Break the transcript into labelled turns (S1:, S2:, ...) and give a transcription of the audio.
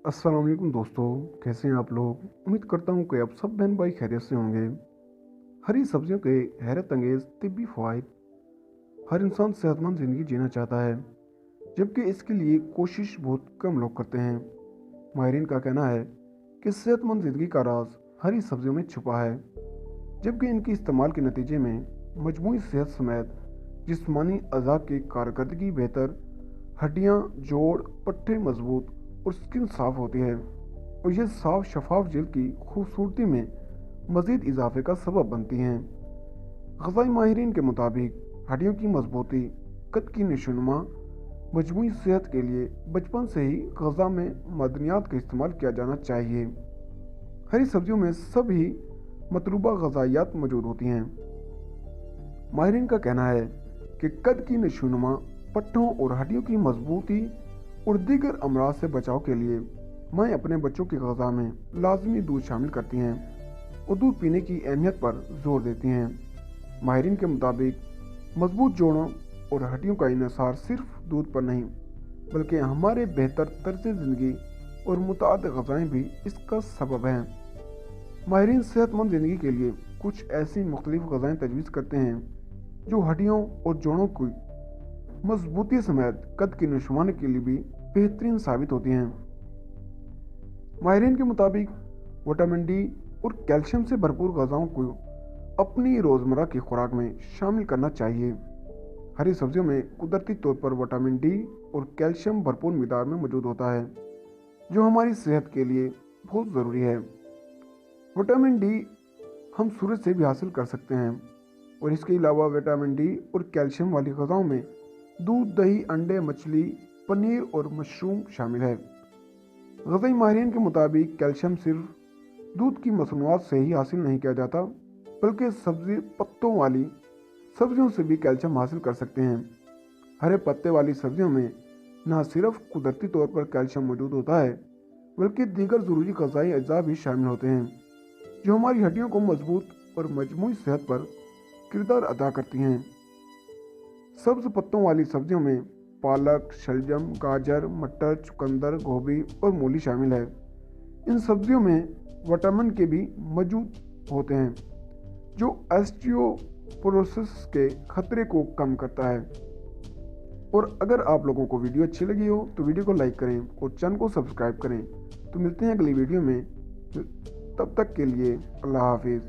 S1: अस्सलाम वालेकुम दोस्तों, कैसे हैं आप लोग। उम्मीद करता हूँ कि आप सब बहन भाई खैरियत से होंगे। हरी सब्जियों के हैरत अंगेज तिब्बी फ़वाइद। हर इंसान सेहतमंद ज़िंदगी जीना चाहता है, जबकि इसके लिए कोशिश बहुत कम लोग करते हैं। माहिरीन का कहना है कि सेहतमंद ज़िंदगी का राज हरी सब्जियों में छुपा है, जबकि इनके इस्तेमाल के नतीजे में मजमूई सेहत समेत जिस्मानी अज़ा की कारकर्दगी बेहतर, हड्डियाँ, जोड़, पट्टे मजबूत और स्किन साफ होती है, और यह साफ शफाफ जल्द की खूबसूरती में मज़ीद इजाफे का सबब बनती हैं। ग़ज़ाई माहिरीन के मुताबिक हड्डियों की मजबूती, कद की नशोनुमा, मजमूई सेहत के लिए बचपन से ही ग़ज़ा में मदनियात का इस्तेमाल किया जाना चाहिए। हरी सब्जियों में सभी मतलूबा ग़ज़ाइयात मौजूद होती हैं। माहिरीन का कहना है कि कद की नशोनुमा, पट्टों और हड्डियों की मजबूती और दीगर अमराज से बचाव के लिए माएँ अपने बच्चों की ग़ज़ा में लाजमी दूध शामिल करती हैं और दूध पीने की अहमियत पर जोर देती हैं। माहिरीन के मुताबिक मजबूत जोड़ों और हड्डियों का इन्हिसार सिर्फ दूध पर नहीं, बल्कि हमारे बेहतर तर्ज ज़िंदगी और मुतअद्दिद ग़ज़ाएँ भी इसका सबब हैं। माहिरीन सेहतमंद ज़िंदगी के लिए कुछ ऐसी मुख्तलिफ ग़ज़ाएँ तजवीज़ करते हैं जो हड्डियों और जोड़ों की मजबूती समेत कद की नशोवाने के लिए भी बेहतरीन साबित होती हैं। माहिरीन के मुताबिक विटामिन डी और कैल्शियम से भरपूर ग़ज़ाओं को अपनी रोज़मर्रा की खुराक में शामिल करना चाहिए। हरी सब्जियों में कुदरती तौर पर विटामिन डी और कैल्शियम भरपूर मिक़दार में मौजूद होता है, जो हमारी सेहत के लिए बहुत ज़रूरी है। विटामिन डी हम सूरज से भी हासिल कर सकते हैं, और इसके अलावा विटामिन डी और कैल्शियम वाली ग़ज़ाओं में दूध, दही, अंडे, मछली, पनीर और मशरूम शामिल है। ग़ज़ाई माहिरीन के मुताबिक कैल्शियम सिर्फ दूध की मसनूआत से ही हासिल नहीं किया जाता, बल्कि सब्ज़ी पत्तों वाली सब्जियों से भी कैल्शियम हासिल कर सकते हैं। हरे पत्ते वाली सब्जियों में न सिर्फ कुदरती तौर पर कैल्शियम मौजूद होता है, बल्कि दीगर ज़रूरी ग़ज़ाई अज्जा भी शामिल होते हैं, जो हमारी हड्डियों को मजबूत और मजमूई सेहत पर किरदार अदा करती हैं। सब्ज़ पत्तों वाली सब्जियों में पालक, शलजम, गाजर, मटर, चुकंदर, गोभी और मूली शामिल है। इन सब्जियों में विटामिन के भी मौजूद होते हैं, जो ऑस्टियोपोरोसिस के खतरे को कम करता है। और अगर आप लोगों को वीडियो अच्छी लगी हो तो वीडियो को लाइक करें और चैनल को सब्सक्राइब करें। तो मिलते हैं अगली वीडियो में, तब तक के लिए अल्लाह हाफिज़।